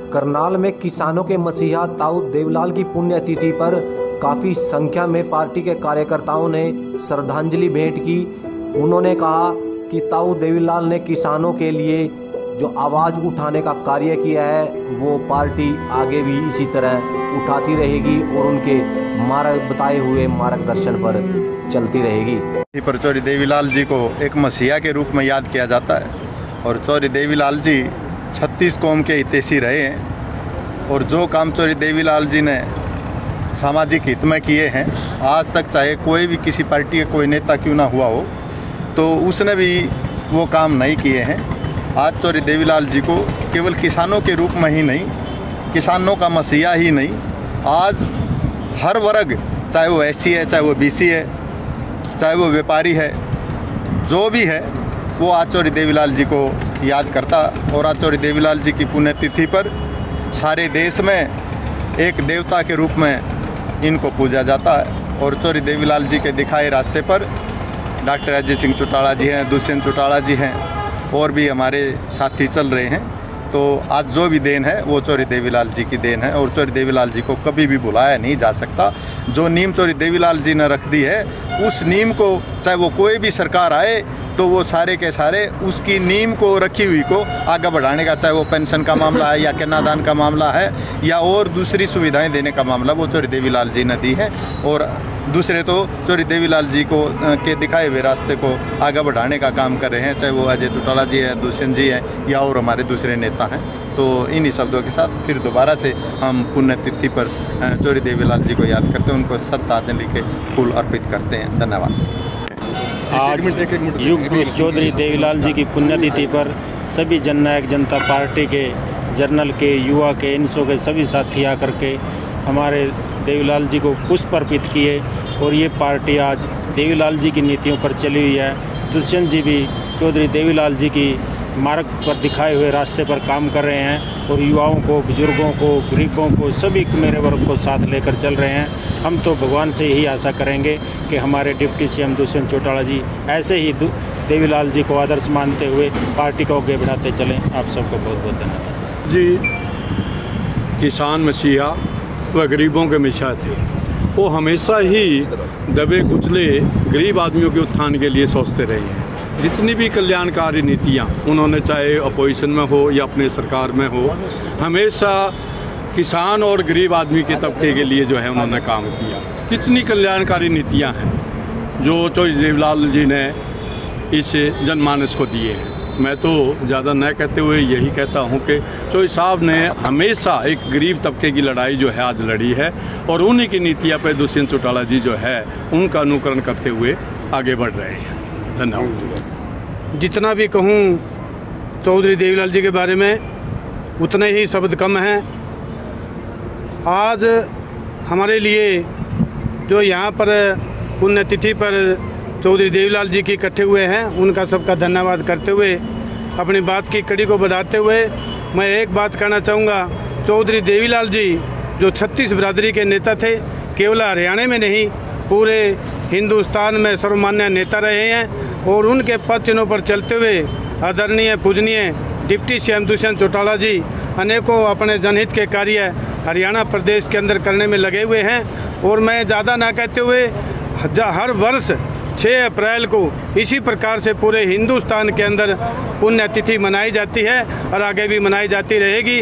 करनाल में किसानों के मसीहा ताऊ देवीलाल की पुण्यतिथि पर काफ़ी संख्या में पार्टी के कार्यकर्ताओं ने श्रद्धांजलि भेंट की। उन्होंने कहा कि ताऊ देवीलाल ने किसानों के लिए जो आवाज़ उठाने का कार्य किया है वो पार्टी आगे भी इसी तरह उठाती रहेगी और उनके बताए हुए मार्गदर्शन पर चलती रहेगी। पर चौधरी देवीलाल जी को एक मसीहा के रूप में याद किया जाता है और चौधरी देवीलाल जी 36 कौम के हितैषी रहे हैं और जो काम चौधरी देवीलाल जी ने सामाजिक हित में किए हैं आज तक, चाहे कोई भी किसी पार्टी के कोई नेता क्यों ना हुआ हो, तो उसने भी वो काम नहीं किए हैं। आज चौधरी देवीलाल जी को केवल किसानों के रूप में ही नहीं, किसानों का मसीहा ही नहीं, आज हर वर्ग, चाहे वो एससी है, चाहे वो बीसी है, चाहे वो व्यापारी है, जो भी है, वो आज चौधरी देवीलाल जी को याद करता। और आज चौधरी देवीलाल जी की पुण्यतिथि पर सारे देश में एक देवता के रूप में इनको पूजा जाता है। और चौधरी देवीलाल जी के दिखाए रास्ते पर डॉक्टर अजय सिंह चौटाला जी हैं, दुष्यंत चौटाला जी हैं और भी हमारे साथी चल रहे हैं। तो आज जो भी देन है वो चौधरी देवीलाल जी की देन है और चौधरी देवीलाल जी को कभी भी भुलाया नहीं जा सकता। जो नींव चौधरी देवीलाल जी ने रख दी है, उस नींव को चाहे वो कोई भी सरकार आए तो वो सारे के सारे उसकी नींव को रखी हुई को आगे बढ़ाने का, चाहे वो पेंशन का मामला है या कन्यादान का मामला है या और दूसरी सुविधाएं देने का मामला, वो चौधरी देवीलाल जी ने दी है। और दूसरे तो चौधरी देवीलाल जी को के दिखाए हुए रास्ते को आगे बढ़ाने का काम कर रहे हैं, चाहे वो अजय चौटाला जी है, दुष्यंत जी है या और हमारे दूसरे नेता हैं। तो इन्हीं शब्दों के साथ फिर दोबारा से हम पुण्यतिथि पर चौधरी देवीलाल जी को याद करते हैं, उनको श्रद्धांजलि के फूल अर्पित करते हैं। धन्यवाद। आज युग पुरुष चौधरी देवीलाल जी की पुण्यतिथि पर सभी जननायक जनता पार्टी के, जर्नल के, युवा के, इनसो के सभी साथी आकर के हमारे देवीलाल जी को पुष्प अर्पित किए और ये पार्टी आज देवीलाल जी की नीतियों पर चली हुई है। दुष्यंत जी भी चौधरी देवीलाल जी की मार्ग पर दिखाए हुए रास्ते पर काम कर रहे हैं और युवाओं को, बुजुर्गों को, गरीबों को, सभी मेरे वर्ग को साथ लेकर चल रहे हैं। हम तो भगवान से यही आशा करेंगे कि हमारे डिप्टी सीएम दुष्यंत चौटाला जी ऐसे ही देवीलाल जी को आदर्श मानते हुए पार्टी को आगे बढ़ाते चलें। आप सबको बहुत बहुत धन्यवाद। जी किसान मसीहा व गरीबों के मसीहा थे। वो हमेशा ही दबे कुचले गरीब आदमियों के उत्थान के लिए सोचते रहे हैं। जितनी भी कल्याणकारी नीतियाँ उन्होंने, चाहे अपोजिशन में हो या अपने सरकार में हो, हमेशा किसान और गरीब आदमी के तबके के लिए जो है उन्होंने काम किया। कितनी कल्याणकारी नीतियाँ हैं जो चौधरी देवीलाल जी ने इस जनमानस को दिए हैं। मैं तो ज़्यादा न कहते हुए यही कहता हूँ कि चौधरी साहब ने हमेशा एक गरीब तबके की लड़ाई जो है आज लड़ी है और उन्हीं की नीतियाँ पे दुष्यंत चौटाला जी जो है उनका अनुकरण करते हुए आगे बढ़ रहे हैं। धन्यवाद। जितना भी कहूँ चौधरी देवीलाल जी के बारे में उतने ही शब्द कम हैं। आज हमारे लिए जो यहाँ पर पुण्यतिथि पर चौधरी देवीलाल जी की इकट्ठे हुए हैं, उनका सबका धन्यवाद करते हुए अपनी बात की कड़ी को बढ़ाते हुए मैं एक बात कहना चाहूँगा। चौधरी देवीलाल जी जो 36 बिरादरी के नेता थे, केवल हरियाणा में नहीं पूरे हिंदुस्तान में सर्वमान्य नेता रहे हैं और उनके पद चिन्हों पर चलते हुए आदरणीय पूजनीय डिप्टी सीएम दुष्यंत चौटाला जी अनेकों अपने जनहित के कार्य हरियाणा प्रदेश के अंदर करने में लगे हुए हैं। और मैं ज़्यादा ना कहते हुए हर वर्ष 6 अप्रैल को इसी प्रकार से पूरे हिंदुस्तान के अंदर पुण्यतिथि मनाई जाती है और आगे भी मनाई जाती रहेगी।